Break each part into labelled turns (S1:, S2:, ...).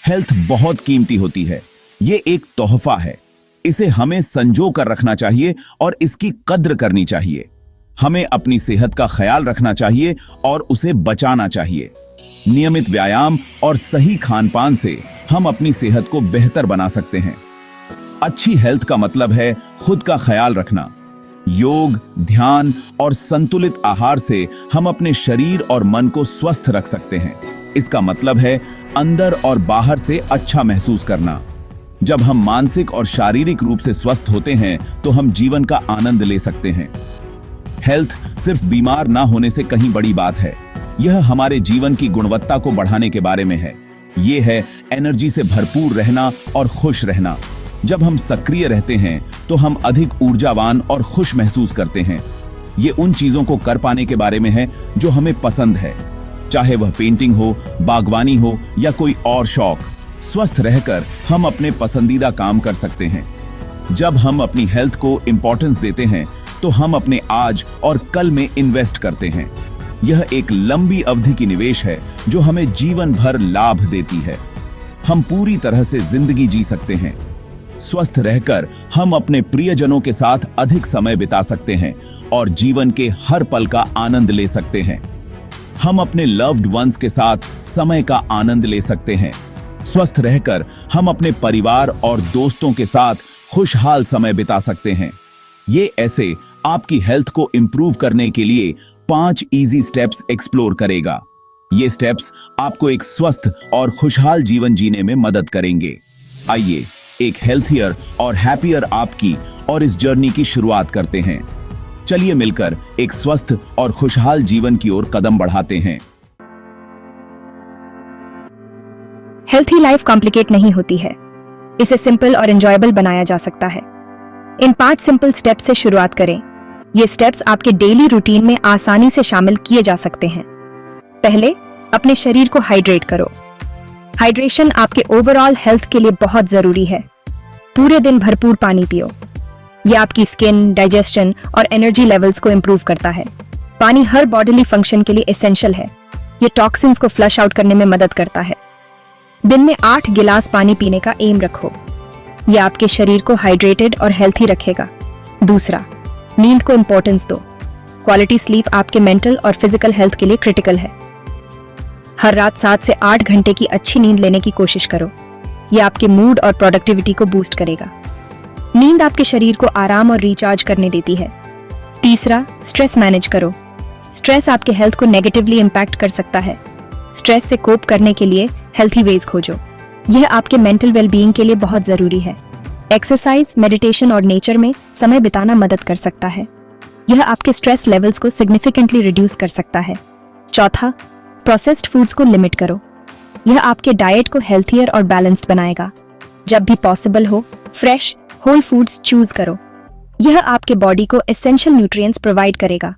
S1: Health बहुत कीमती होती है। ये एक तोहफा है। इसे हमें संजो कर रखना चाहिए और इसकी कद्र करनी चाहिए। हमें अपनी सेहत का ख्याल रखना चाहिए और उसे बचाना चाहिए। नियमित व्यायाम और सही खान-पान से हम अपनी सेहत को बेहतर बना सकते हैं। अच्छी हेल्थ का मतलब है खुद का ख्याल रखना। योग, ध्यान और संतुलित आहार से हम अपने शरीर और मन को स्वस्थ रख सकते हैं। इसका मतलब है अंदर और बाहर से अच्छा महसूस करना। जब हम मानसिक और शारीरिक रूप से स्वस्थ होते हैं तो हम जीवन का आनंद ले सकते हैं। हेल्थ सिर्फ बीमार ना होने से कहीं बड़ी बात है। यह हमारे जीवन की गुणवत्ता को बढ़ाने के बारे में है। यह है एनर्जी से भरपूर रहना और खुश रहना। जब हम सक्रिय रहते हैं तो हम अधिक ऊर्जावान और खुश महसूस करते हैं। ये उन चीजों को कर पाने के बारे में है जो हमें पसंद है, चाहे वह पेंटिंग हो, बागवानी हो या कोई और शौक। स्वस्थ रहकर हम अपने पसंदीदा काम कर सकते हैं। जब हम अपनी हेल्थ को इंपॉर्टेंस देते हैं तो हम अपने आज और कल में इन्वेस्ट करते हैं। यह एक लंबी अवधि की निवेश है जो हमें जीवन भर लाभ देती है। हम पूरी तरह से जिंदगी जी सकते हैं। स्वस्थ रहकर हम अपने प्रियजनों के साथ अधिक समय बिता सकते हैं और जीवन के हर पल का आनंद ले सकते हैं। हम अपने लव्ड वंस के साथ समय का आनंद ले सकते हैं। स्वस्थ रहकर हम अपने परिवार और दोस्तों के साथ खुशहाल समय बिता सकते हैं। ये ऐसे आपकी हेल्थ को इंप्रूव करने के लिए 5 इजी स्टेप्स एक्सप्लोर करेगा। ये स्टेप्स आपको एक स्वस्थ और खुशहाल जीवन जीने में मदद करेंगे। आइए एक हेल्थियर और हैप्पियर आपकी और इस जर्नी की शुरुआत करते हैं। चलिए मिलकर एक स्वस्थ और खुशहाल जीवन की ओर कदम बढ़ाते हैं।
S2: हेल्थी लाइफ कॉम्प्लिकेट नहीं होती है। इसे सिंपल और एंजॉयबल बनाया जा सकता है। इन 5 सिंपल स्टेप्स से शुरुआत करें। ये स्टेप्स आपके डेली रूटीन में आसानी से शामिल किए जा सकते हैं। पहले, अपने शरीर को हाइड्रेट करो। हाइड्रेशन आपके ओवरऑल हेल्थ के लिए बहुत जरूरी है। पूरे दिन भरपूर पानी पियो। यह आपकी स्किन, डाइजेशन और एनर्जी लेवल्स को इंप्रूव करता है। पानी हर बॉडीली फंक्शन के लिए एसेंशियल है। यह टॉक्सिन्स को फ्लश आउट करने में मदद करता है। दिन में 8 गिलास पानी पीने का एम रखो। यह आपके शरीर को हाइड्रेटेड और हेल्थी रखेगा। दूसरा, नींद को इंपॉर्टेंस दो। क्वालिटी स्लीप आपके मेंटल और फिजिकल हेल्थ के लिए क्रिटिकल है। हर रात 7 से 8 घंटे की अच्छी नींद लेने की कोशिश करो। यह आपके मूड और प्रोडक्टिविटी को बूस्ट करेगा। नींद आपके शरीर को आराम और रिचार्ज करने देती है। तीसरा, स्ट्रेस मैनेज करो। स्ट्रेस आपके हेल्थ को नेगेटिवली इंपैक्ट कर सकता है। स्ट्रेस से कोप करने के लिए हेल्थी वेज खोजो। यह आपके मेंटल वेलबीइंग के लिए बहुत जरूरी है। एक्सरसाइज, मेडिटेशन और नेचर में समय बिताना मदद कर सकता है। यह आपके स्ट्रेस लेवल्स को सिग्निफिकेंटली रिड्यूस कर सकता है। चौथा, प्रोसेस्ड फूड्स को लिमिट करो। यह आपके डाइट को हेल्थियर और बैलेंस्ड बनाएगा। जब भी पॉसिबल हो, फ्रेश होल फूड्स चूज करो। यह आपके बॉडी को एसेंशियल न्यूट्रिएंट्स प्रोवाइड करेगा।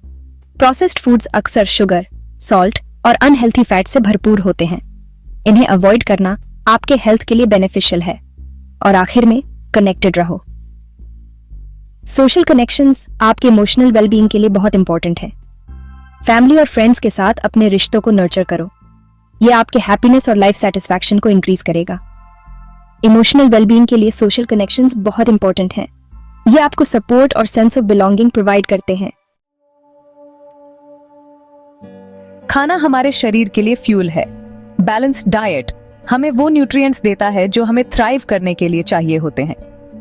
S2: प्रोसेस्ड फूड्स अक्सर शुगर, सॉल्ट और अनहेल्थी फैट से भरपूर होते हैं। इन्हें अवॉइड करना आपके हेल्थ के लिए बेनिफिशियल है। और आखिर में, कनेक्टेड रहो। सोशल कनेक्शंस आपके इमोशनल वेलबीइंग के लिए बहुत इंपॉर्टेंट है। फैमिली और फ्रेंड्स के साथ अपने रिश्तों को नर्चर करो। यह आपके हैप्पीनेस और लाइफ सेटिस्फैक्शन को इंक्रीज करेगा। इमोशनल वेलबीइंग के लिए सोशल कनेक्शंस बहुत इंपॉर्टेंट हैं। यह आपको सपोर्ट और सेंस ऑफ बिलोंगिंग प्रोवाइड करते हैं।
S3: खाना हमारे शरीर के लिए फ्यूल है। बैलेंस्ड डाइट हमें वो न्यूट्रिएंट्स देता है जो हमें थ्राइव करने के लिए चाहिए होते हैं।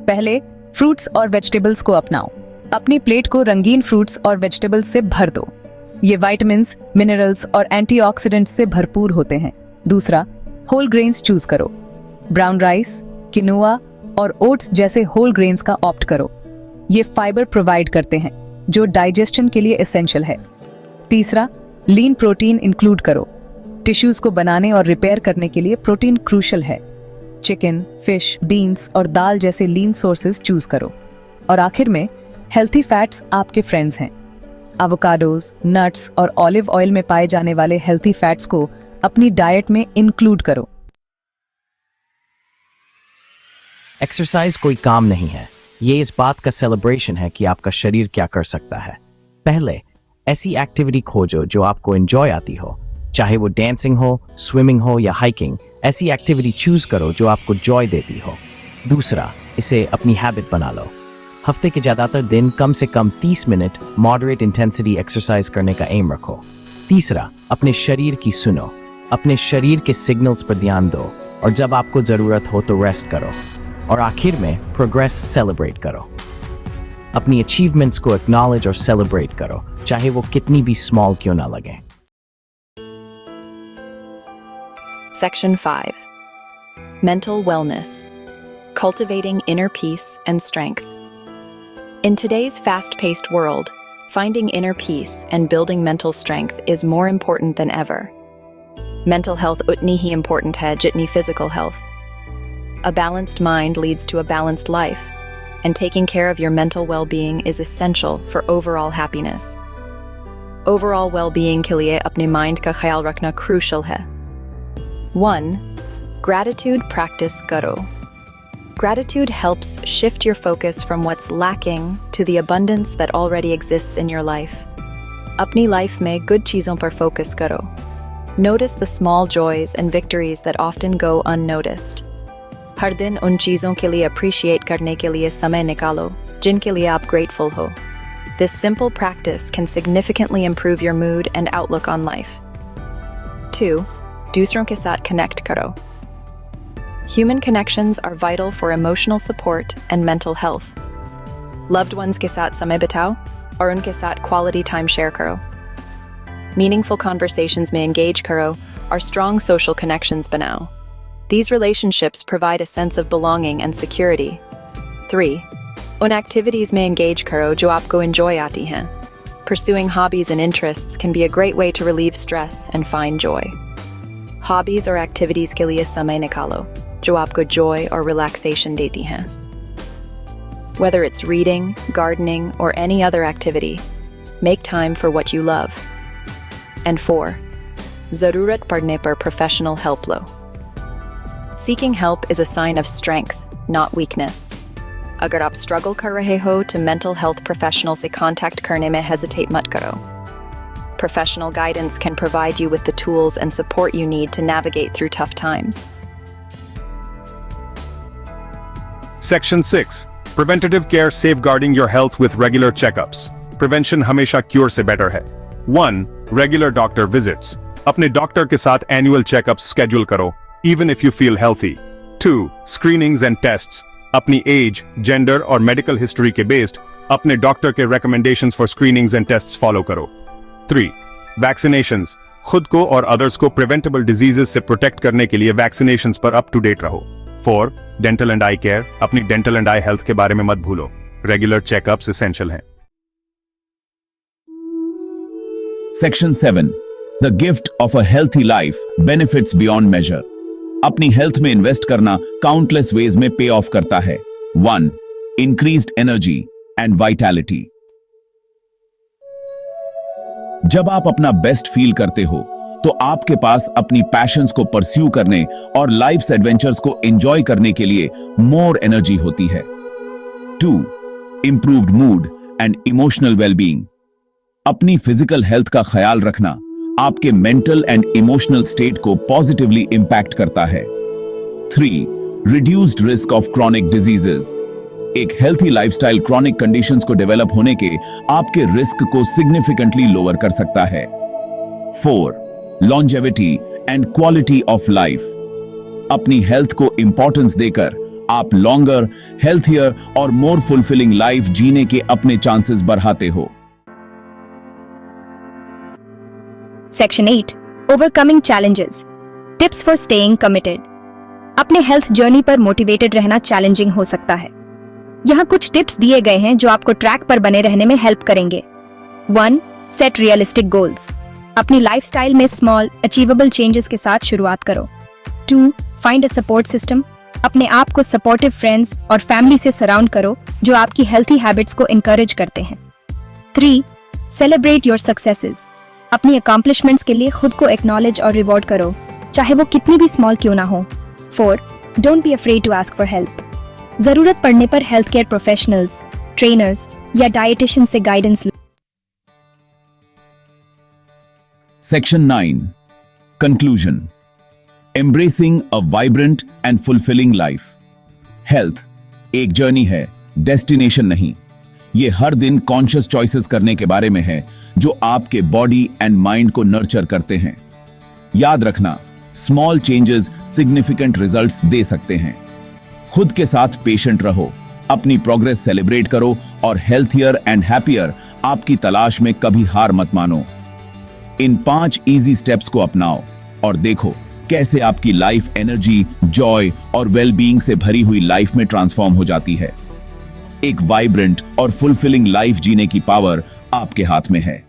S3: पहले, फ्रूट्स और वेजिटेबल्स को अपनाओ। अपनी प्लेट को रंगीन फ्रूट्स और वेजिटेबल्स से भर दो। ये विटामिन्स, मिनरल्स और एंटीऑक्सीडेंट्स से भरपूर होते हैं। दूसरा, होल ग्रेन्स चूज करो। ब्राउन राइस, किनोआ और ओट्स जैसे होल ग्रेन्स का ऑप्ट करो। ये फाइबर प्रोवाइड करते हैं जो डाइजेशन के लिए एसेंशियल है। तीसरा, लीन प्रोटीन इंक्लूड करो। टिश्यूज को बनाने और रिपेयर करने के लिए प्रोटीन क्रूशल है। चिकन, फिश, बीन्स और दाल जैसे लीन सोर्सेज चूज करो। और आखिर में, हेल्थी फैट्स आपके फ्रेंड्स हैं। एवोकाडोज, नट्स और ऑलिव ऑयल में पाए जाने वाले हेल्थी फैट्स को अपनी डाइट में इंक्लूड करो।
S4: एक्सरसाइज कोई काम नहीं है, ये इस बात का सेलिब्रेशन है कि आपका शरीर क्या कर सकता है। पहले ऐसी एक्टिविटी खोजो जो आपको एंजॉय आती हो। चाहे वो डांसिंग हो, स्विमिंग हो या हाइकिंग, ऐसी एक्टिविटी चूज करो जो आपको जॉय देती हो। दूसरा, इसे अपनी हैबिट बना लो। हफ्ते के ज़्यादातर दिन कम से कम 30 मिनट मॉडरेट इंटेंसिटी एक्सरसाइज करने का एम रखो। तीसरा, अपने शरीर की सुनो, अपने शरीर के सिग्नल्स पर ध्यान दो और जब आपको ज़रूरत हो तो रेस्ट करो। और आखिर में प्रोग्रेस सेलिब्रेट करो, अपनी अचीवमेंट्स को एक्नॉलेज और सेलिब्रेट करो, चाहे वो कितनी भी स्मॉल क्यों ना लगे।
S5: Section 5. Mental Wellness. Cultivating Inner Peace and Strength. In today's fast-paced world, finding inner peace and building mental strength is more important than ever. Mental health utni hi important hai jitni physical health. A balanced mind leads to a balanced life, and taking care of your mental well-being is essential for overall happiness. Overall well-being ke liye apne mind ka khayal rakhna crucial hai. 1. Gratitude practice karo. Gratitude helps shift your focus from what's lacking to the abundance that already exists in your life. Apni life mein good cheezon par focus karo. Notice the small joys and victories that often go unnoticed. हर दिन उन चीज़ों के लिए appreciate करने के लिए समय निकालो जिनके लिए आप grateful हो. This simple practice can significantly improve your mood and outlook on life. 2. दूसरों के साथ connect करो. Human connections are vital for emotional support and mental health. Loved ones के साथ समय बिताओ और उनके साथ quality time share करो. Meaningful conversations में engage करो और strong social connections बनाओ. These relationships provide a sense of belonging and security. 3. उन activities में engage करो जो आपको enjoy आती हैं. Pursuing hobbies and interests can be a great way to relieve stress and find joy. Hobbies or activities के लिए समय निकालो जो आपको joy और relaxation देती हैं. Whether it's reading, gardening, or any other activity, make time for what you love. And 4. ज़रूरत पड़ने पर professional help low. Seeking help is a sign of strength, not weakness. अगर आप struggle कर रहे हो तो mental health professional से contact करने में hesitate मत करो. Professional guidance can provide you with the tools and support you need to navigate through tough times.
S6: Section 6. Preventative care safeguarding your health with regular checkups. Prevention हमेशा cure से better है. 1. Regular doctor visits. अपने doctor के साथ annual checkups schedule करो, even if you feel healthy. 2. Screenings and tests. अपनी age, gender और medical history के based अपने डॉक्टर के recommendations for screenings and tests follow करो. 3. Vaccinations. खुद को और others को preventable diseases से protect करने के लिए vaccinations पर up to date रहो. 4. Dental and eye care. अपनी dental and eye health के बारे में मत भूलो. Regular checkups essential हैं.
S1: Section 7. The gift of a healthy life benefits beyond measure. अपनी हेल्थ में इन्वेस्ट करना countless ways में पे ऑफ करता है. 1. Increased energy and vitality. जब आप अपना बेस्ट फील करते हो तो आपके पास अपनी पैशंस को परस्यू करने और लाइफ्स एडवेंचर्स को एंजॉय करने के लिए मोर एनर्जी होती है. 2. Improved mood and emotional wellbeing. अपनी फिजिकल हेल्थ का ख्याल रखना आपके मेंटल एंड इमोशनल स्टेट को पॉजिटिवली इंपैक्ट करता है. 3. Reduced risk of chronic diseases. एक हेल्थी लाइफस्टाइल क्रॉनिक कंडीशंस को डेवलप होने के आपके रिस्क को सिग्निफिकेंटली लोअर कर सकता है. 4. Longevity and quality of life. अपनी हेल्थ को इंपॉर्टेंस देकर आप लॉन्गर, हेल्थियर और मोर फुलफिलिंग लाइफ जीने के अपने चांसेस बढ़ाते हो.
S2: Section 8. Overcoming challenges. Tips for staying committed. अपने हेल्थ जर्नी पर मोटिवेटेड रहना चैलेंजिंग हो सकता है. यहाँ कुछ टिप्स दिए गए हैं जो आपको ट्रैक पर बने रहने में हेल्प करेंगे. 1. Set realistic goals. अपनी लाइफस्टाइल में स्मॉल अचीवेबल चेंजेस के साथ शुरुआत करो. 2. Find a support system. अपने आप को सपोर्टिव फ्रेंड्स और फैमिली से सराउंड करो जो आपकी हेल्थी हैबिट्स को इनकरेज करते हैं. 3. Celebrate your successes. अपनी अकॉम्प्लिशमेंट्स के लिए खुद को एक्नॉलेज और रिवॉर्ड करो, चाहे वो कितनी भी स्मॉल क्यों ना हो. 4. Don't be afraid to ask for help. जरूरत पड़ने पर हेल्थ केयर प्रोफेशनल्स, ट्रेनर्स या डाइटिशियन से गाइडेंस लो.
S1: Section 9. Conclusion, embracing a vibrant and fulfilling life. Health एक जर्नी है, डेस्टिनेशन नहीं। ये हर दिन कॉन्शियस चॉइसेस करने के बारे में है जो आपके बॉडी एंड माइंड को नर्चर करते हैं। याद रखना, स्मॉल चेंजेस सिग्निफिकेंट रिजल्ट्स दे सकते हैं। खुद के साथ पेशेंट रहो, अपनी प्रोग्रेस सेलिब्रेट करो और हेल्थियर एंड हैप्पियर आपकी तलाश में कभी हार मत मानो। इन 5 इजी स्टेप्स को अपनाओ और देखो कैसे आपकी लाइफ एनर्जी, जॉय और वेलबीइंग से भरी हुई लाइफ में ट्रांसफॉर्म हो जाती है। एक वाइब्रेंट और फुलफिलिंग लाइफ जीने की पावर आपके हाथ में है।